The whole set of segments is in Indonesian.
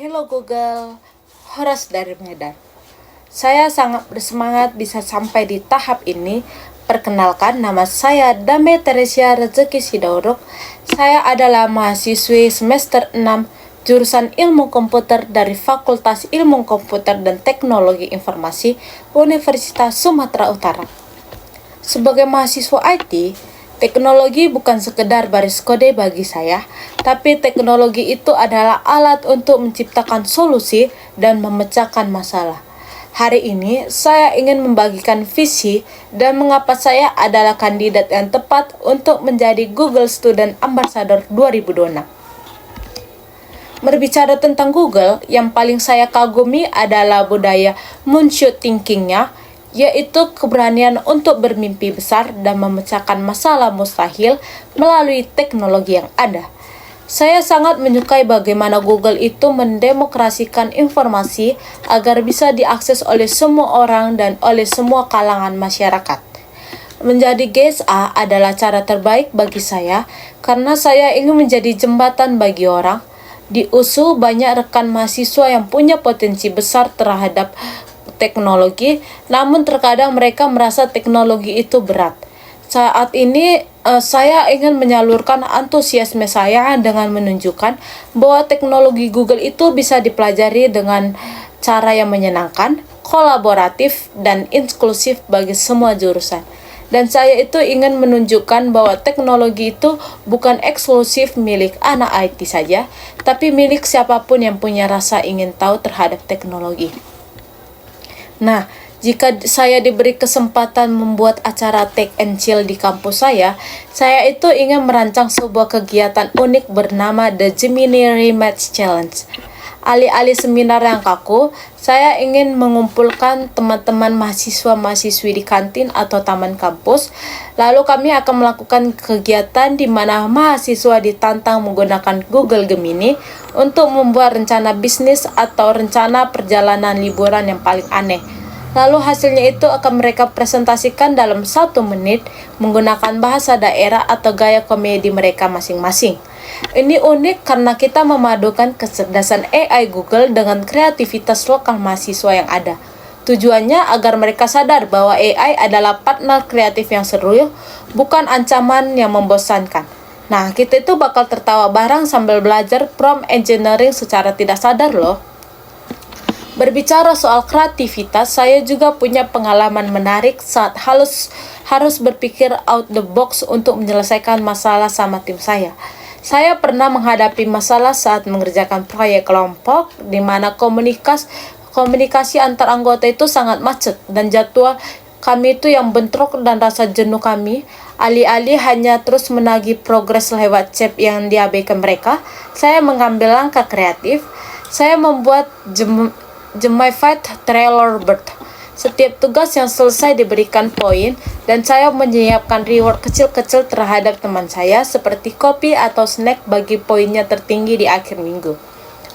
Hello Google, Horas dari Medan. Saya sangat bersemangat bisa sampai di tahap ini. Perkenalkan, nama saya Dame Teresia Rezeki Sidauruk. Saya adalah mahasiswi semester 6 jurusan Ilmu Komputer dari Fakultas Ilmu Komputer dan Teknologi Informasi Universitas Sumatera Utara. Sebagai mahasiswa IT, teknologi bukan sekedar baris kode bagi saya, tapi teknologi itu adalah alat untuk menciptakan solusi dan memecahkan masalah. Hari ini, saya ingin membagikan visi dan mengapa saya adalah kandidat yang tepat untuk menjadi Google Student Ambassador 2026. Berbicara tentang Google, yang paling saya kagumi adalah budaya moonshot thinking-nya, yaitu keberanian untuk bermimpi besar dan memecahkan masalah mustahil melalui teknologi yang ada. Saya sangat menyukai bagaimana Google itu mendemokrasikan informasi agar bisa diakses oleh semua orang dan oleh semua kalangan masyarakat. Menjadi GSA adalah cara terbaik bagi saya karena saya ingin menjadi jembatan bagi orang. Di USU banyak rekan mahasiswa yang punya potensi besar terhadap teknologi, namun terkadang mereka merasa teknologi itu berat. Saat ini saya ingin menyalurkan antusiasme saya dengan menunjukkan bahwa teknologi Google itu bisa dipelajari dengan cara yang menyenangkan, kolaboratif, dan inklusif bagi semua jurusan. Dan saya itu ingin menunjukkan bahwa teknologi itu bukan eksklusif milik anak IT saja, tapi milik siapapun yang punya rasa ingin tahu terhadap teknologi. Nah, jika saya diberi kesempatan membuat acara Take and Chill di kampus saya itu ingin merancang sebuah kegiatan unik bernama The Gemini Rematch Challenge. Alih-alih seminar yang kaku, saya ingin mengumpulkan teman-teman mahasiswa-mahasiswi di kantin atau taman kampus. Lalu kami akan melakukan kegiatan di mana mahasiswa ditantang menggunakan Google Gemini untuk membuat rencana bisnis atau rencana perjalanan liburan yang paling aneh. Lalu hasilnya itu akan mereka presentasikan dalam 1 menit menggunakan bahasa daerah atau gaya komedi mereka masing-masing. Ini unik karena kita memadukan kecerdasan AI Google dengan kreativitas lokal mahasiswa yang ada. Tujuannya agar mereka sadar bahwa AI adalah partner kreatif yang seru, bukan ancaman yang membosankan. Nah, kita itu bakal tertawa bareng sambil belajar prompt engineering secara tidak sadar loh. Berbicara soal kreativitas, saya juga punya pengalaman menarik saat harus berpikir out the box untuk menyelesaikan masalah sama tim saya. Saya pernah menghadapi masalah saat mengerjakan proyek kelompok di mana komunikasi antar anggota itu sangat macet dan jadwal kami itu yang bentrok dan rasa jenuh kami. Alih-alih hanya terus menagih progres lewat chat yang diabaikan mereka, saya mengambil langkah kreatif. Saya membuat gamified trailer bird. Setiap tugas yang selesai diberikan poin dan saya menyiapkan reward kecil-kecil terhadap teman saya seperti kopi atau snack bagi poinnya tertinggi di akhir minggu.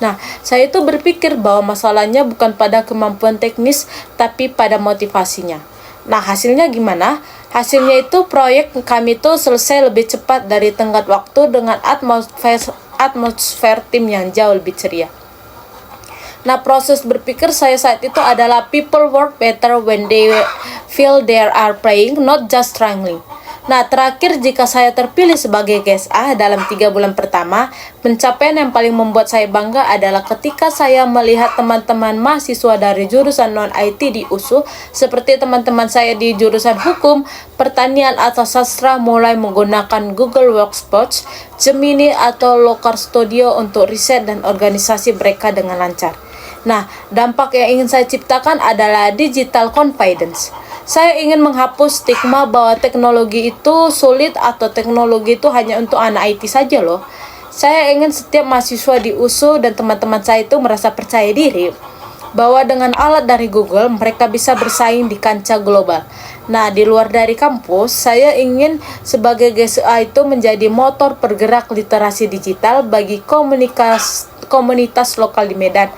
Nah, saya itu berpikir bahwa masalahnya bukan pada kemampuan teknis tapi pada motivasinya. Nah, hasilnya gimana? Hasilnya itu proyek kami itu selesai lebih cepat dari tenggat waktu dengan atmosfer tim yang jauh lebih ceria. Nah, proses berpikir saya saat itu adalah people work better when they feel they are playing, not just struggling. Nah, terakhir jika saya terpilih sebagai GSA dalam 3 bulan pertama, pencapaian yang paling membuat saya bangga adalah ketika saya melihat teman-teman mahasiswa dari jurusan non-IT di USU, seperti teman-teman saya di jurusan hukum, pertanian atau sastra mulai menggunakan Google Workspace, Gemini atau Locar Studio untuk riset dan organisasi mereka dengan lancar. Nah, dampak yang ingin saya ciptakan adalah digital confidence. Saya ingin menghapus stigma bahwa teknologi itu sulit atau teknologi itu hanya untuk anak IT saja loh. Saya ingin setiap mahasiswa di USU dan teman-teman saya itu merasa percaya diri bahwa dengan alat dari Google mereka bisa bersaing di kancah global. Nah, di luar dari kampus, saya ingin sebagai GSA itu menjadi motor pergerak literasi digital bagi komunitas lokal di Medan,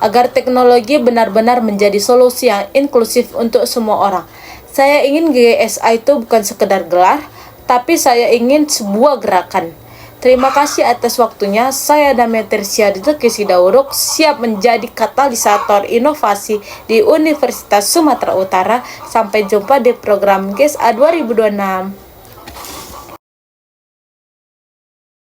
agar teknologi benar-benar menjadi solusi yang inklusif untuk semua orang. Saya ingin GSA itu bukan sekedar gelar, tapi saya ingin sebuah gerakan. Terima kasih atas waktunya. Saya Damia Tersia Kesi Dauruk, siap menjadi katalisator inovasi di Universitas Sumatera Utara. Sampai jumpa di program GES A 2026.